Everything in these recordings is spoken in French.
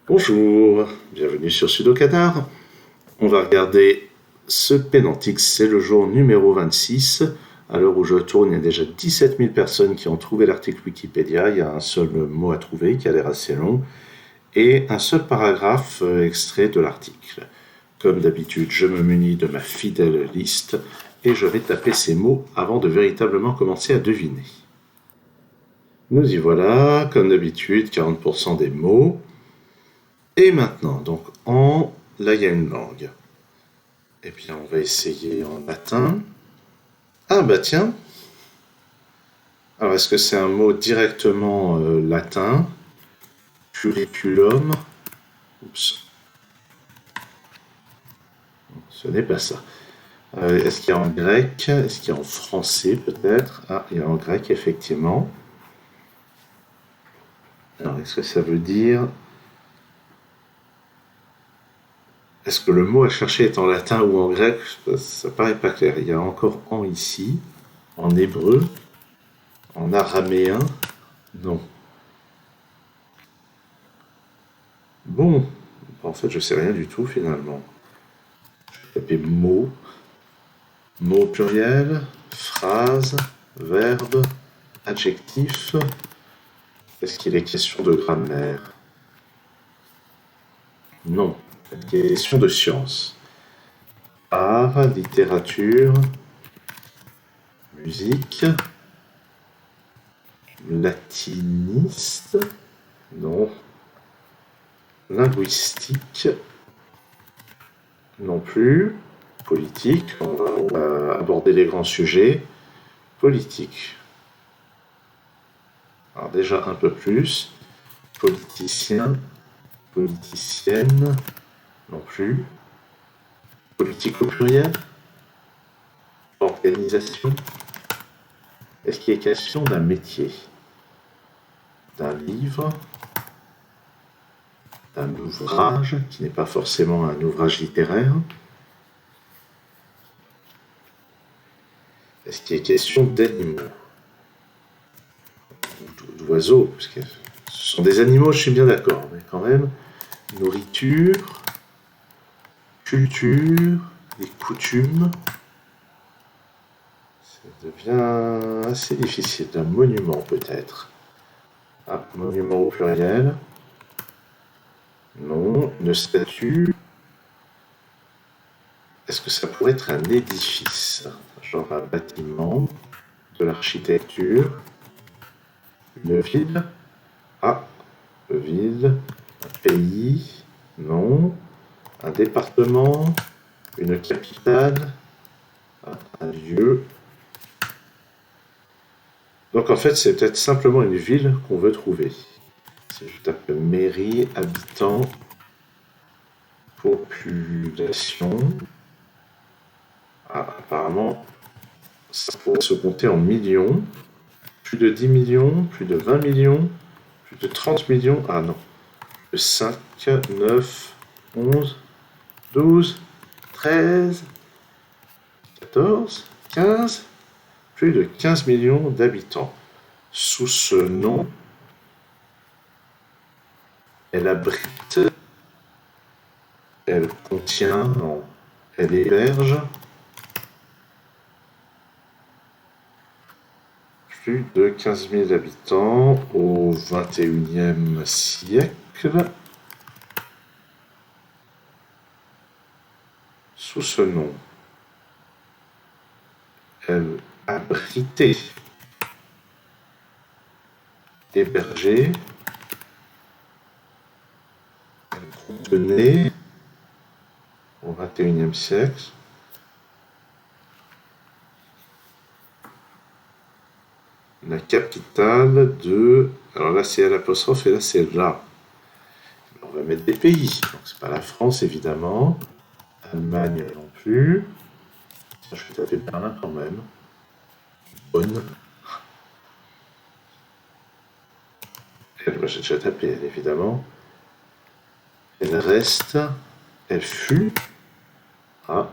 Bonjour, bienvenue sur Sudokanar. On va regarder ce Penantix, c'est le jour numéro 26. À l'heure où je tourne, il y a déjà 17 000 personnes qui ont trouvé l'article Wikipédia. Il y a un seul mot à trouver qui a l'air assez long et un seul paragraphe extrait de l'article. Comme d'habitude, je me munis de ma fidèle liste et je vais taper ces mots avant de véritablement commencer à deviner. Nous y voilà, comme d'habitude, 40% des mots. Et maintenant, donc là il y a une langue. Eh bien, on va essayer en latin. Ah bah tiens, alors est-ce que c'est un mot directement latin? Curriculum. Oups, ce n'est pas ça. Est-ce qu'il y a en grec? Est-ce qu'il y a en français peut-être? Ah, il y a en grec effectivement. Alors est-ce que ça veut dire... Est-ce que le mot à chercher est en latin ou en grec? Ça paraît pas clair. Il y a encore en ici, en hébreu, en araméen. Non. Bon, en fait, je sais rien du tout finalement. Je vais taper mot, mot pluriel, phrase, verbe, adjectif. Est-ce qu'il est question de grammaire? Non, il est question de science. Art, littérature, musique, latiniste, non. Linguistique, non plus. Politique, on va aborder les grands sujets. Politique. Alors déjà un peu plus. Politicien, politicienne, non plus. Politique au pluriel. Organisation. Est-ce qu'il est question d'un métier? D'un livre? D'un ouvrage, qui n'est pas forcément un ouvrage littéraire? Est-ce qu'il est question d'animaux? D'oiseaux, parce que ce sont des animaux, je suis bien d'accord, mais quand même, nourriture, culture, les coutumes, ça devient assez difficile. D'un monument peut-être. Ah, monument au pluriel. Non, une statue. Est-ce que ça pourrait être un édifice? Genre un bâtiment, de l'architecture, une ville? Ah, une ville, un pays? Non. Un département, une capitale, un lieu. Donc en fait, c'est peut-être simplement une ville qu'on veut trouver. Si je tape mairie, habitants, population. Ah, apparemment, ça pourrait se compter en millions. Plus de 10 millions, plus de 20 millions, plus de 30 millions. Ah non. 5, 9, 11, 12, 13, 14, 15, plus de 15 millions d'habitants. Sous ce nom, elle abrite, elle contient, non, elle héberge plus de 15 000 habitants au XXIe siècle. Sous ce nom, elle abritait, hébergeait, elle contenait au XXIe siècle la capitale de... Alors là, c'est à l'apostrophe et là, c'est là. On va mettre des pays. Donc, c'est pas la France, évidemment. Allemagne non plus. Je vais taper Berlin quand même. Bonne. J'ai déjà tapé, elle, évidemment. Elle reste. Elle fut. Ah.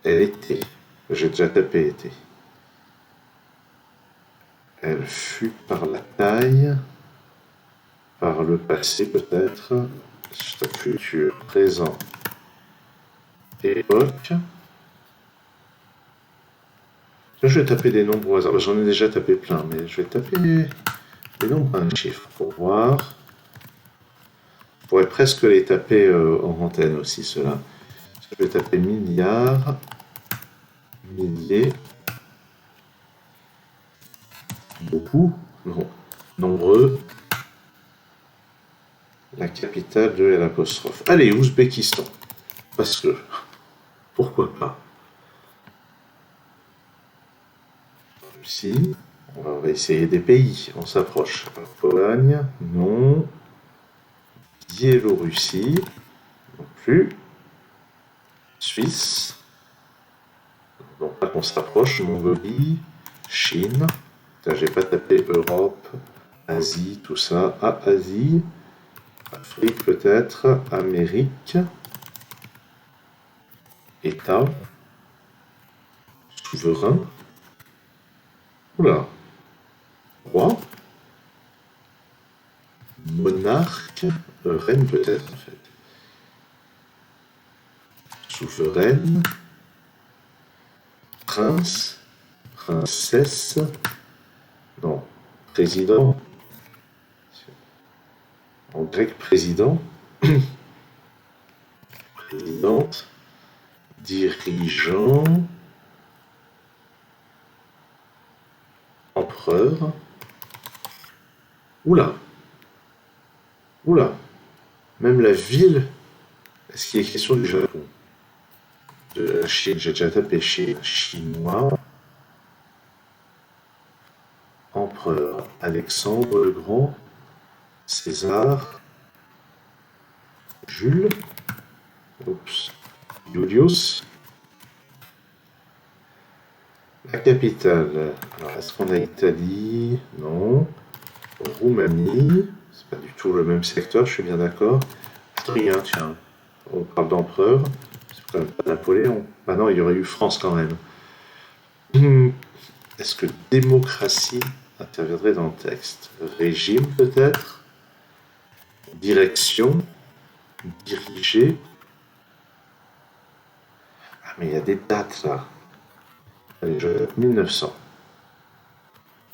Elle était. J'ai déjà tapé été. Elle fut par la taille. par le passé peut-être. Je tape futur, présent, époque. Là, je vais taper des nombres au hasard. J'en ai déjà tapé plein, mais je vais taper des nombres à un chiffre pour voir. Je pourrais presque les taper en antenne aussi, ceux-là. Je vais taper milliard, milliers, beaucoup, non, nombreux. La capitale de l'apostrophe. Allez, Ouzbékistan. Parce que, pourquoi pas. Russie. On va essayer des pays. On s'approche. Pologne, non. Biélorussie, non plus. Suisse. Donc là qu'on s'approche. Mongolie, Chine. J'ai pas tapé Europe, Asie, tout ça. Ah, Asie. Afrique peut-être. Amérique. État. Souverain. Oula. Roi. Monarque. Reine peut-être en fait. Souveraine. Prince. Princesse. Non. Président. En grec, président. Présidente. Dirigeant. Empereur. Oula. Oula. Même la ville. Est-ce qu'il est question du Japon? De la Chine. J'ai déjà tapé Chine. Chinois. Empereur. Alexandre le Grand. César. Jules. Oups. Julius. La capitale. Alors, est-ce qu'on a Italie? Non. Roumanie. C'est pas du tout le même secteur, je suis bien d'accord. Adrien, tiens. On parle d'empereur. C'est quand même pas Napoléon. Ah non, il y aurait eu France quand même. Est-ce que démocratie interviendrait dans le texte? Régime peut-être? Direction? Diriger? Ah mais il y a des dates là. Allez, je 1900.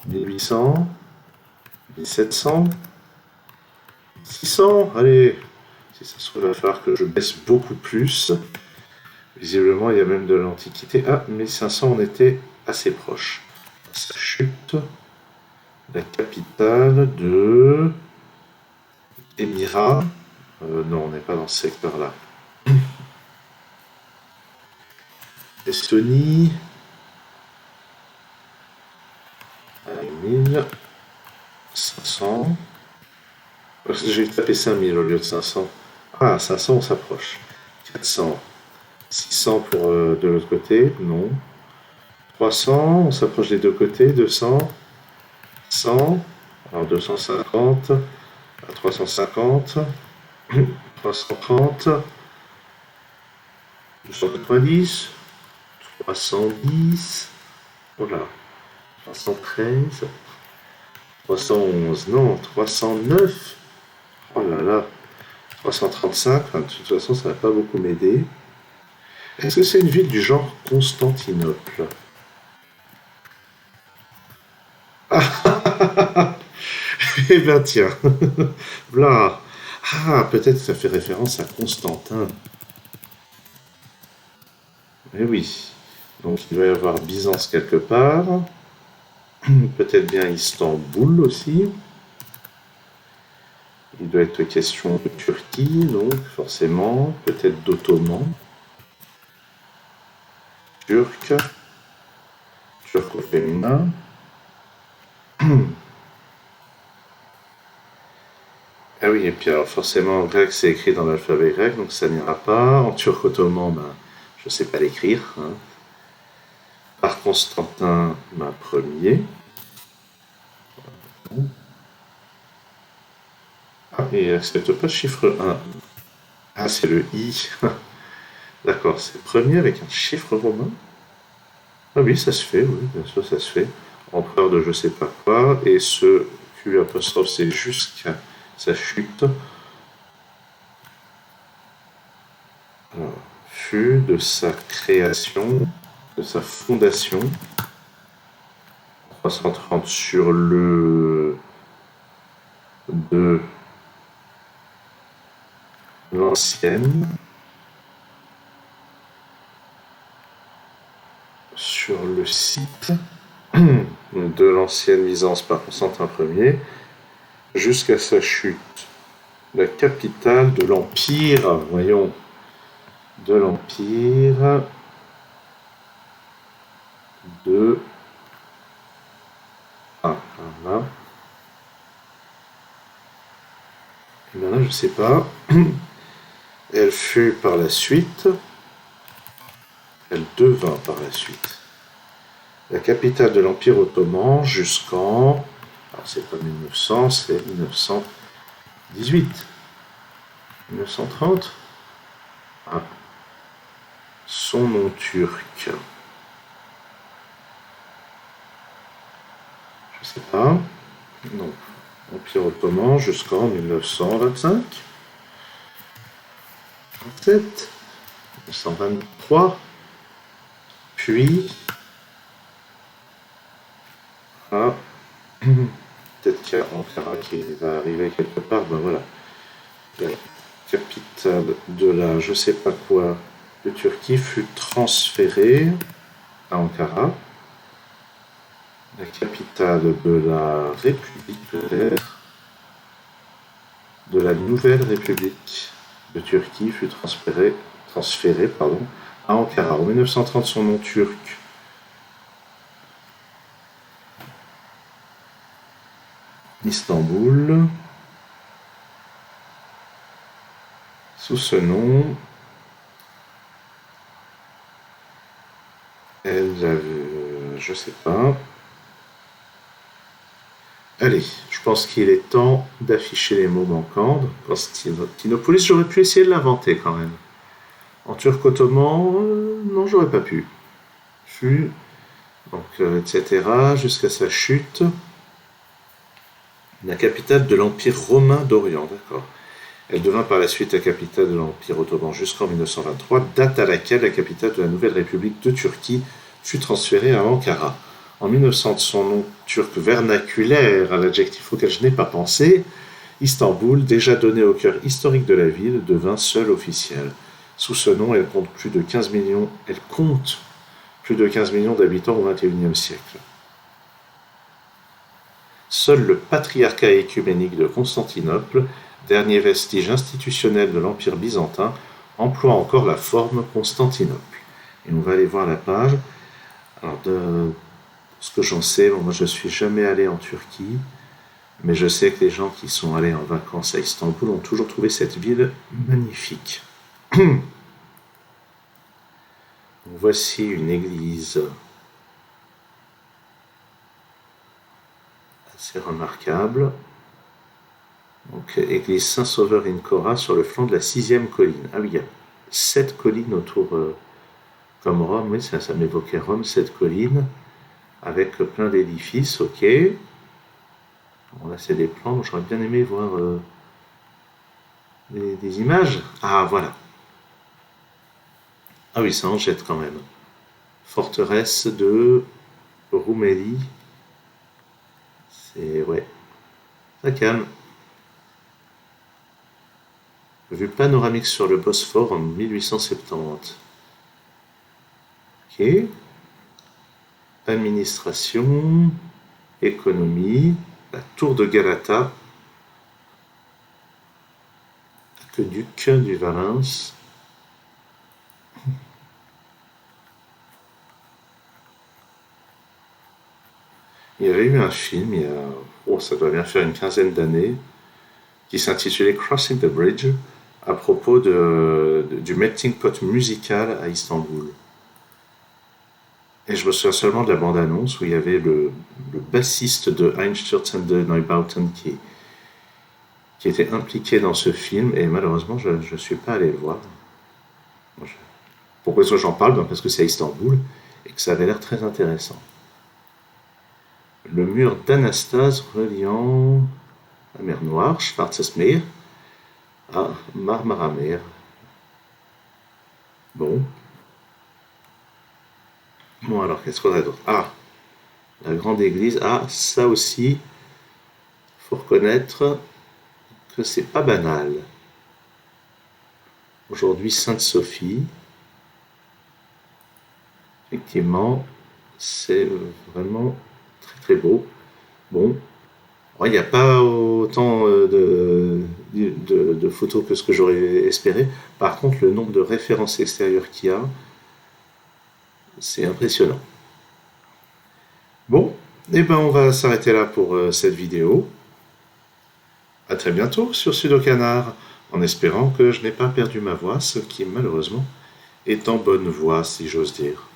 1800. 1700. 600. Allez. Si ça se trouve, il va falloir que je baisse beaucoup plus. Visiblement, il y a même de l'Antiquité. Ah, 1500, on était assez proche. Ça chute. La capitale de... Émirats. Non, on n'est pas dans ce secteur-là. Estonie. Allez, 1500. J'ai tapé 5000 au lieu de 500. Ah, 500, on s'approche. 400. 600 pour de l'autre côté. Non. 300, on s'approche des deux côtés. 200. 100. Alors 250. 350. 330. 290. 310. Voilà. 313. 311. Non, 309. Oh là là. 335. Enfin, de toute façon, ça ne va pas beaucoup m'aider. Est-ce que c'est une ville du genre Constantinople? Eh ben tiens. Voilà. Ah, peut-être que ça fait référence à Constantin. Eh oui. Donc il doit y avoir Byzance quelque part. Peut-être bien Istanbul aussi. Il doit être question de Turquie, donc forcément. Peut-être d'Ottoman. Turc. Turc au féminin. Ah oui, et puis alors forcément en grec c'est écrit dans l'alphabet grec, donc ça n'ira pas. En turc ottoman, ben, je ne sais pas l'écrire. Hein. Par Constantin, ben, premier. Ah, et il n'accepte pas le chiffre 1. Ah, c'est le I. D'accord, c'est premier avec un chiffre romain. Ah oui, ça se fait, oui, bien sûr, ça se fait. Empereur de je sais pas quoi, et ce Q apostrophe, c'est jusqu'à sa chute, fut de sa création, de sa fondation, 330 sur le de l'ancienne, sur le site de l'ancienne Byzance par Constantin Ier, jusqu'à sa chute, la capitale de l'Empire, voyons, de l'Empire de... Ah, voilà. Et bien là, je ne sais pas. Elle fut par la suite, elle devint par la suite la capitale de l'Empire ottoman jusqu'en... Alors c'est pas 1900, c'est 1918. 1930. Ah. Son nom turc. Je sais pas. Non. Empire ottoman jusqu'en 1925. 27. 1923. Puis... Ah, peut-être qu'il y a Ankara qui va arriver quelque part. Ben voilà. La capitale de la je sais pas quoi de Turquie fut transférée à Ankara. La capitale de la République, peut-être, de la nouvelle République de Turquie fut transférée à Ankara. En 1930, son nom turc Istanbul. Sous ce nom, je sais pas. Allez, je pense qu'il est temps d'afficher les mots manquants. Constantinopolis, j'aurais pu essayer de l'inventer quand même. En turc ottoman, non, j'aurais pas pu. Fut, donc, etc., jusqu'à sa chute. La capitale de l'Empire romain d'Orient, d'accord. Elle devint par la suite la capitale de l'Empire ottoman jusqu'en 1923, date à laquelle la capitale de la nouvelle République de Turquie fut transférée à Ankara. En 1900, son nom turc vernaculaire, à l'adjectif auquel je n'ai pas pensé, Istanbul, déjà donné au cœur historique de la ville, devint seule officielle. Sous ce nom, elle compte plus de 15 millions d'habitants au XXIe siècle. Seul le patriarcat écuménique de Constantinople, dernier vestige institutionnel de l'Empire byzantin, emploie encore la forme Constantinople. Et on va aller voir la page. Alors, de ce que j'en sais, moi je ne suis jamais allé en Turquie, mais je sais que les gens qui sont allés en vacances à Istanbul ont toujours trouvé cette ville magnifique. Voici une église assez remarquable. Donc, église Saint-Sauveur in Cora sur le flanc de la 6e colline. Ah oui, il y a 7 collines autour, comme Rome, oui, ça m'évoquait Rome, 7 collines, avec plein d'édifices, ok. Bon, là, c'est des plans, j'aurais bien aimé voir des images. Ah, voilà. Ah oui, ça en jette quand même. Forteresse de Roumélie. C'est, ouais, ça calme. Vue panoramique sur le Bosphore en 1870. Ok. Administration, économie, la tour de Galata, aqueduc du Valence. Il y avait eu un film, ça doit bien faire une quinzaine d'années, qui s'intitulait Crossing the Bridge, à propos du melting pot musical à Istanbul. Et je me souviens seulement de la bande-annonce où il y avait le bassiste de Einstürzende Neubauten qui était impliqué dans ce film, et malheureusement je ne suis pas allé le voir. Pourquoi est-ce que j'en parle? Parce que c'est à Istanbul et que ça avait l'air très intéressant. Le mur d'Anastase reliant La mer Noire, Schwarzes Meer. Ah, Marmara Mer. Bon. Bon, alors, qu'est-ce qu'on a d'autre? Ah, la grande église. Ah, ça aussi, faut reconnaître que c'est pas banal. Aujourd'hui, Sainte-Sophie. Effectivement, c'est vraiment très très beau. Bon, il n'y a pas autant de photos que ce que j'aurais espéré. Par contre, le nombre de références extérieures qu'il y a, c'est impressionnant. Bon, eh ben on va s'arrêter là pour cette vidéo. À très bientôt sur Sudo Canard, en espérant que je n'ai pas perdu ma voix, ce qui malheureusement est en bonne voie, si j'ose dire.